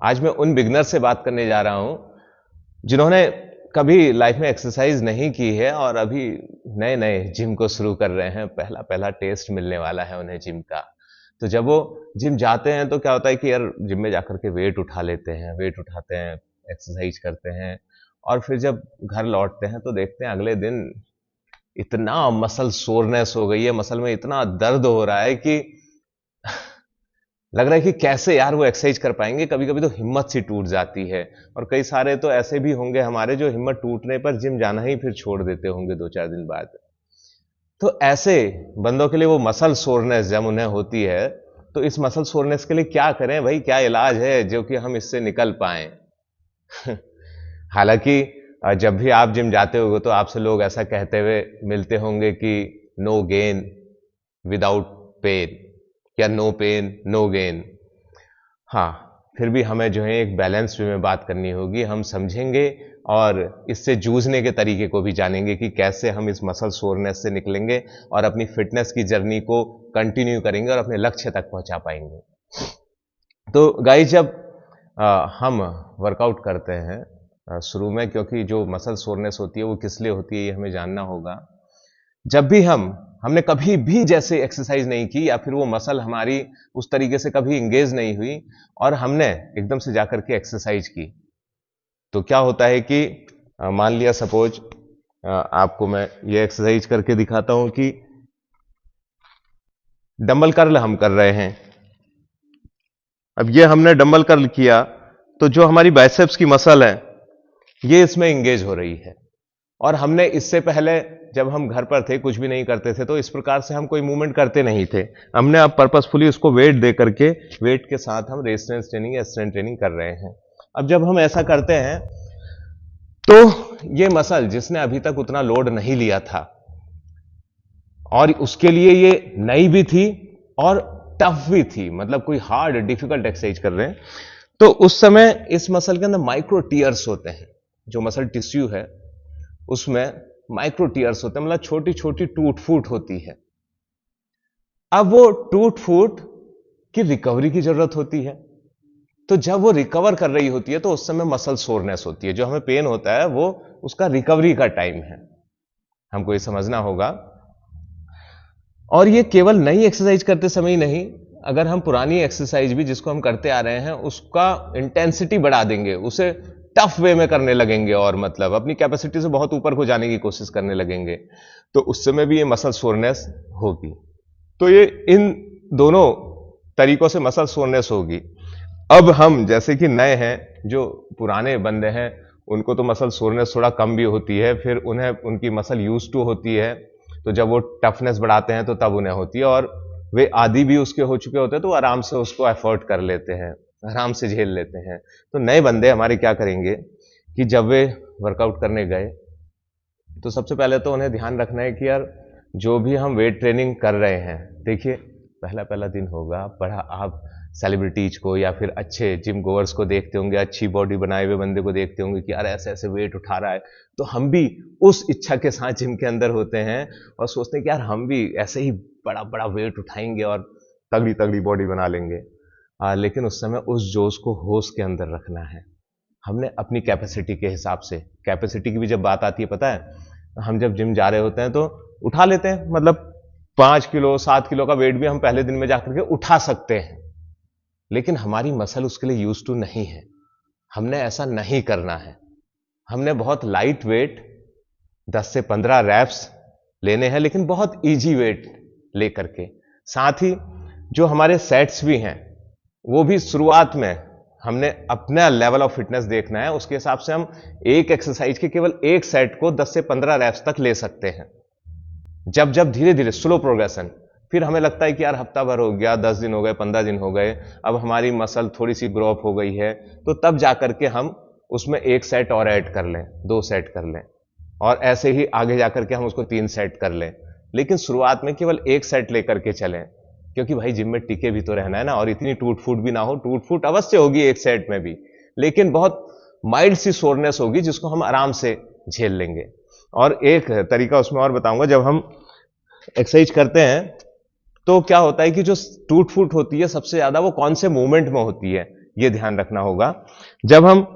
आज मैं उन बिगनर से बात करने जा रहा हूं जिन्होंने कभी लाइफ में एक्सरसाइज नहीं की है और अभी नए नए जिम को शुरू कर रहे हैं। पहला पहला टेस्ट मिलने वाला है उन्हें जिम का। तो जब वो जिम जाते हैं तो क्या होता है कि यार जिम में जाकर के वेट उठा लेते हैं, वेट उठाते हैं, एक्सरसाइज करते हैं और फिर जब घर लौटते हैं तो देखते हैं अगले दिन इतना मसल सोरनेस हो गई है, मसल में इतना दर्द हो रहा है कि लग रहा है कि कैसे यार वो एक्सरसाइज कर पाएंगे। कभी कभी तो हिम्मत सी टूट जाती है और कई सारे तो ऐसे भी होंगे हमारे जो हिम्मत टूटने पर जिम जाना ही फिर छोड़ देते होंगे 2-4 दिन बाद। तो ऐसे बंदों के लिए वो मसल सोरनेस जब उन्हें होती है तो इस मसल सोरनेस के लिए क्या करें भाई, क्या इलाज है जो कि हम इससे निकल पाए। हालांकि जब भी आप जिम जाते होगे तो आपसे लोग ऐसा कहते हुए मिलते होंगे कि नो गेन विदाउट पेन या नो पेन नो गेन। हाँ, फिर भी हमें जो है एक बैलेंस वे में बात करनी होगी। हम समझेंगे और इससे जूझने के तरीके को भी जानेंगे कि कैसे हम इस मसल सोरनेस से निकलेंगे और अपनी फिटनेस की जर्नी को कंटिन्यू करेंगे और अपने लक्ष्य तक पहुंचा पाएंगे। तो गाइस, जब हम वर्कआउट करते हैं शुरू में, क्योंकि जो मसल सोरनेस होती है वो किस लिए होती है ये हमें जानना होगा। जब भी हमने कभी भी जैसे एक्सरसाइज नहीं की या फिर वो मसल हमारी उस तरीके से कभी इंगेज नहीं हुई और हमने एकदम से जाकर के एक्सरसाइज की, तो क्या होता है कि मान लिया सपोज आपको मैं ये एक्सरसाइज करके दिखाता हूं कि डंबल कर्ल हम कर रहे हैं। अब ये हमने डंबल कर्ल किया तो जो हमारी बाइसेप्स की मसल है ये इसमें इंगेज हो रही है। और हमने इससे पहले जब हम घर पर थे, कुछ भी नहीं करते थे, तो इस प्रकार से हम कोई मूवमेंट करते नहीं थे। हमने अब पर्पसफुली उसको वेट दे करके, वेट के साथ हम रेजिस्टेंस ट्रेनिंग या स्ट्रेंथ ट्रेनिंग कर रहे हैं। अब जब हम ऐसा करते हैं तो ये मसल जिसने अभी तक उतना लोड नहीं लिया था और उसके लिए ये नई भी थी और टफ भी थी, मतलब कोई हार्ड डिफिकल्ट एक्सरसाइज कर रहे हैं, तो उस समय इस मसल के अंदर माइक्रो टीयर्स होते हैं। जो मसल टिश्यू है उसमें माइक्रो टीयर्स होते हैं, मतलब छोटी छोटी टूट फूट होती है। अब वो टूट फूट की रिकवरी की जरूरत होती है। तो जब वो रिकवर कर रही होती है तो उस समय मसल सोरनेस होती है। जो हमें पेन होता है वो उसका रिकवरी का टाइम है, हमको ये समझना होगा। और ये केवल नई एक्सरसाइज करते समय ही नहीं, अगर हम पुरानी एक्सरसाइज भी जिसको हम करते आ रहे हैं उसका इंटेंसिटी बढ़ा देंगे, उसे टफ वे में करने लगेंगे और मतलब अपनी कैपेसिटी से बहुत ऊपर को जाने की कोशिश करने लगेंगे, तो उस समय भी ये मसल सोरनेस होगी। तो ये इन दोनों तरीकों से मसल सोरनेस होगी। अब हम जैसे कि नए हैं, जो पुराने बंदे हैं उनको तो मसल सोरनेस थोड़ा कम भी होती है, फिर उन्हें उनकी मसल यूज टू होती है, तो जब वो टफनेस बढ़ाते हैं तो तब उन्हें होती है और वे आदी भी उसके हो चुके होते हैं तो आराम से उसको एफर्ट कर लेते हैं, आराम से झेल लेते हैं। तो नए बंदे हमारे क्या करेंगे कि जब वे वर्कआउट करने गए तो सबसे पहले तो उन्हें ध्यान रखना है कि यार जो भी हम वेट ट्रेनिंग कर रहे हैं, देखिए पहला पहला दिन होगा, बड़ा आप सेलिब्रिटीज को या फिर अच्छे जिम गोवर्स को देखते होंगे, अच्छी बॉडी बनाए हुए बंदे को देखते होंगे कि यार ऐसे ऐसे वेट उठा रहा है, तो हम भी उस इच्छा के साथ जिम के अंदर होते हैं और सोचते हैं कि यार हम भी ऐसे ही बड़ा बड़ा वेट उठाएंगे और तगड़ी तगड़ी बॉडी बना लेंगे। लेकिन उस समय उस जोश को होश के अंदर रखना है। हमने अपनी कैपेसिटी के हिसाब से, कैपेसिटी की भी जब बात आती है पता है, हम जब जिम जा रहे होते हैं तो उठा लेते हैं, मतलब 5 किलो 7 किलो का वेट भी हम पहले दिन में जाकर के उठा सकते हैं, लेकिन हमारी मसल उसके लिए यूज टू नहीं है। हमने ऐसा नहीं करना है। हमने बहुत लाइट वेट 10 से 15 रैप्स लेने हैं, लेकिन बहुत इजी वेट लेकर के। साथ ही जो हमारे सेट्स भी हैं वो भी शुरुआत में हमने अपना लेवल ऑफ फिटनेस देखना है, उसके हिसाब से हम एक एक्सरसाइज के केवल एक सेट को 10 से 15 रैप्स तक ले सकते हैं। जब जब धीरे धीरे स्लो प्रोग्रेशन, फिर हमें लगता है कि यार हफ्ता भर हो गया, 10 दिन हो गए, 15 दिन हो गए, अब हमारी मसल थोड़ी सी ग्रो अप हो गई है, तो तब जाकर के हम उसमें एक सेट और ऐड कर लें, 2 सेट कर लें और ऐसे ही आगे जाकर के हम उसको 3 सेट कर लें। लेकिन शुरुआत में केवल एक सेट लेकर के चलें, क्योंकि भाई जिम में टिके भी तो रहना है ना, और इतनी टूट फूट भी ना हो। टूट फूट अवश्य होगी एक सेट में भी, लेकिन बहुत माइल्ड सी सोरनेस होगी जिसको हम आराम से झेल लेंगे। और एक तरीका उसमें और बताऊंगा, जब हम एक्सरसाइज करते हैं तो क्या होता है कि जो टूट फूट होती है सबसे ज्यादा वो कौन से मूवमेंट में होती है, यह ध्यान रखना होगा। जब हम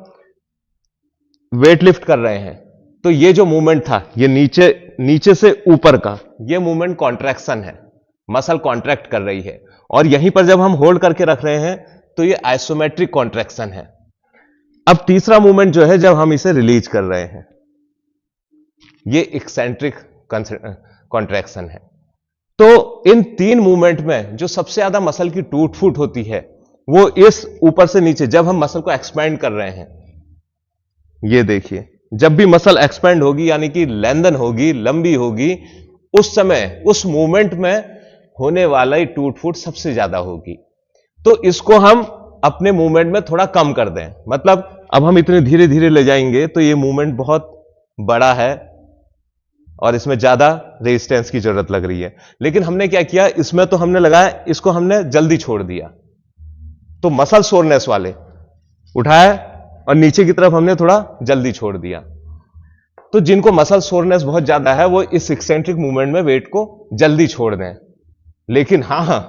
वेट लिफ्ट कर रहे हैं तो ये जो मूवमेंट था, ये नीचे से ऊपर का ये मूवमेंट कॉन्ट्रैक्शन है, मसल कॉन्ट्रैक्ट कर रही है। और यहीं पर जब हम होल्ड करके रख रहे हैं तो ये आइसोमेट्रिक कॉन्ट्रैक्शन है। अब तीसरा मूवमेंट जो है जब हम इसे रिलीज कर रहे हैं, ये एक्सेंट्रिक कॉन्ट्रैक्शन है। तो इन तीन मूवमेंट में जो सबसे ज्यादा मसल की टूट फूट होती है वो इस ऊपर से नीचे, जब हम मसल को एक्सपैंड कर रहे हैं। ये देखिए, जब भी मसल एक्सपैंड होगी यानी कि लेंथन होगी, लंबी होगी, उस समय उस मूवमेंट में होने वाला ही टूट फूट सबसे ज्यादा होगी। तो इसको हम अपने मूवमेंट में थोड़ा कम कर दें। मतलब अब हम इतने धीरे धीरे ले जाएंगे तो ये मूवमेंट बहुत बड़ा है और इसमें ज्यादा रेजिस्टेंस की जरूरत लग रही है। लेकिन हमने क्या किया, इसमें तो हमने लगाया, इसको हमने जल्दी छोड़ दिया। तो मसल सोरनेस वाले उठाया और नीचे की तरफ हमने थोड़ा जल्दी छोड़ दिया। तो जिनको मसल सोरनेस बहुत ज्यादा है वो इस एक्सेंट्रिक मूवमेंट में वेट को जल्दी छोड़ दें। लेकिन हां,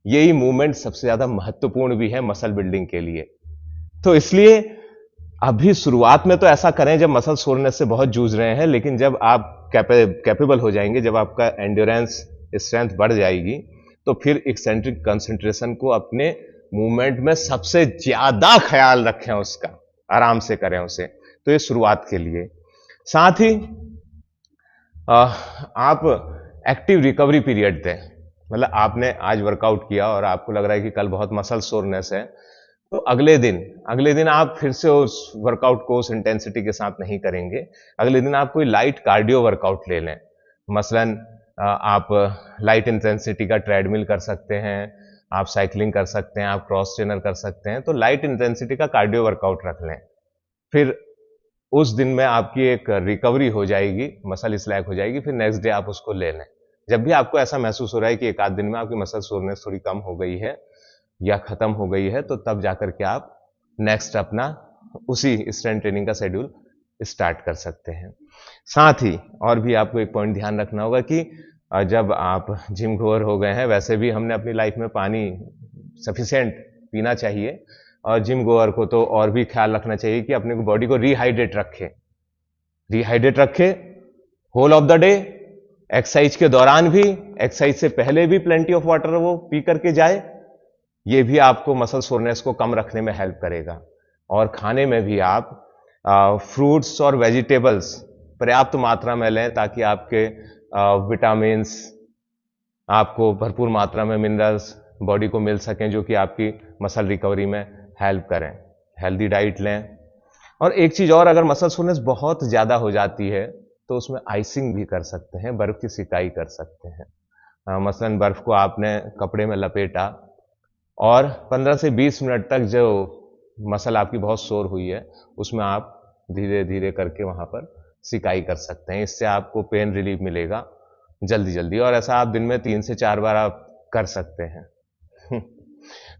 यही मूवमेंट सबसे ज्यादा महत्वपूर्ण भी है मसल बिल्डिंग के लिए। तो इसलिए अभी शुरुआत में तो ऐसा करें जब मसल सोरनेस से बहुत जूझ रहे हैं, लेकिन जब आप कैपेबल हो जाएंगे, जब आपका एंड्योरेंस स्ट्रेंथ बढ़ जाएगी, तो फिर एक्सेंट्रिक कंसंट्रेशन को अपने मूवमेंट में सबसे ज्यादा ख्याल रखें, उसका आराम से करें उसे। तो ये शुरुआत के लिए। साथ ही आप एक्टिव रिकवरी पीरियड दें। मतलब आपने आज वर्कआउट किया और आपको लग रहा है कि कल बहुत मसल सोरनेस है, तो अगले दिन आप फिर से उस वर्कआउट को उस इंटेंसिटी के साथ नहीं करेंगे। अगले दिन आप कोई लाइट कार्डियो वर्कआउट ले लें। मसलन आप लाइट इंटेंसिटी का ट्रेडमिल कर सकते हैं, आप साइकिलिंग कर सकते हैं, आप क्रॉस ट्रेनर कर सकते हैं। तो लाइट इंटेंसिटी का कार्डियो वर्कआउट रख लें। फिर उस दिन में आपकी एक रिकवरी हो जाएगी, मसल स्लैक हो जाएगी, फिर नेक्स्ट डे आप उसको ले लें। जब भी आपको ऐसा महसूस हो रहा है कि एक आध दिन में आपकी मसल सोरनेस थोड़ी कम हो गई है या खत्म हो गई है, तो तब जाकर के आप नेक्स्ट अपना उसी स्ट्रेंथ ट्रेनिंग का शेड्यूल स्टार्ट कर सकते हैं। साथ ही और भी आपको एक पॉइंट ध्यान रखना होगा कि जब आप जिम गोअर हो गए हैं, वैसे भी हमने अपनी लाइफ में पानी सफिशिएंट पीना चाहिए। और जिम गोअर को तो और भी ख्याल रखना चाहिए कि अपने बॉडी को रिहाइड्रेट रखे whole of the day. Exercise के दौरान भी, एक्सरसाइज से पहले भी प्लेंटी ऑफ वाटर वो पी करके जाए। ये भी आपको मसल सोरनेस को कम रखने में हेल्प करेगा। और खाने में भी आप फ्रूट्स और वेजिटेबल्स पर्याप्त मात्रा में लें, ताकि आपके विटामिन्स, आपको भरपूर मात्रा में मिनरल्स बॉडी को मिल सकें, जो कि आपकी मसल रिकवरी में हेल्प करें। हेल्दी डाइट लें। और एक चीज और, अगर मसल सोरनेस बहुत ज्यादा हो जाती है तो उसमें आइसिंग भी कर सकते हैं, बर्फ की सिकाई कर सकते हैं। मसलन बर्फ को आपने कपड़े में लपेटा और 15 से 20 मिनट तक जो मसल आपकी बहुत सोर हुई है उसमें आप धीरे धीरे करके वहां पर सिकाई कर सकते हैं। इससे आपको पेन रिलीफ मिलेगा जल्दी जल्दी। और ऐसा आप दिन में 3 से 4 बार आप कर सकते हैं।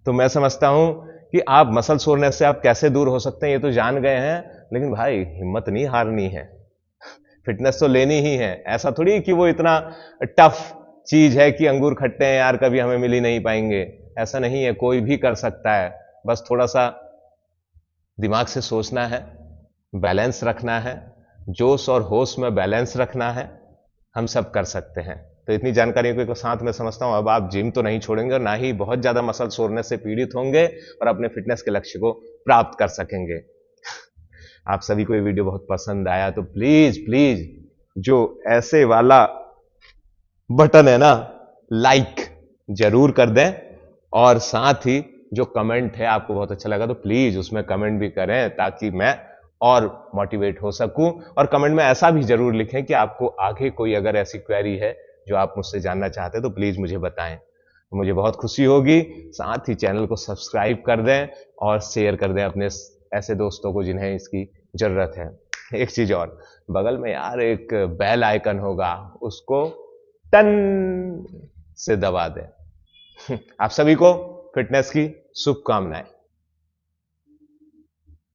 तो मैं समझता हूं कि आप मसल सोरनेस से आप कैसे दूर हो सकते हैं ये तो जान गए हैं, लेकिन भाई हिम्मत नहीं हारनी है, फिटनेस तो लेनी ही है। ऐसा थोड़ी कि वो इतना टफ चीज है कि अंगूर खट्टे हैं यार, कभी हमें मिल ही नहीं पाएंगे। ऐसा नहीं है, कोई भी कर सकता है। बस थोड़ा सा दिमाग से सोचना है, बैलेंस रखना है, जोश और होश में बैलेंस रखना है, हम सब कर सकते हैं। तो इतनी जानकारी को साथ में समझता हूं अब आप जिम तो नहीं छोड़ेंगे और ना ही बहुत ज्यादा मसल सोरनेस से पीड़ित होंगे और अपने फिटनेस के लक्ष्य को प्राप्त कर सकेंगे। आप सभी को ये वीडियो बहुत पसंद आया तो प्लीज जो ऐसे वाला बटन है ना, लाइक जरूर कर दें। और साथ ही जो कमेंट है, आपको बहुत अच्छा लगा तो प्लीज उसमें कमेंट भी करें, ताकि मैं और मोटिवेट हो सकूं। और कमेंट में ऐसा भी जरूर लिखें कि आपको आगे कोई अगर ऐसी क्वेरी है जो आप मुझसे जानना चाहते हैं तो प्लीज मुझे बताएं, मुझे बहुत खुशी होगी। साथ ही चैनल को सब्सक्राइब कर दें और शेयर कर दें अपने ऐसे दोस्तों को जिन्हें इसकी जरूरत है। एक चीज और, बगल में यार एक बेल आइकन होगा, उसको टन से दबा दें। आप सभी को फिटनेस की शुभकामनाएं।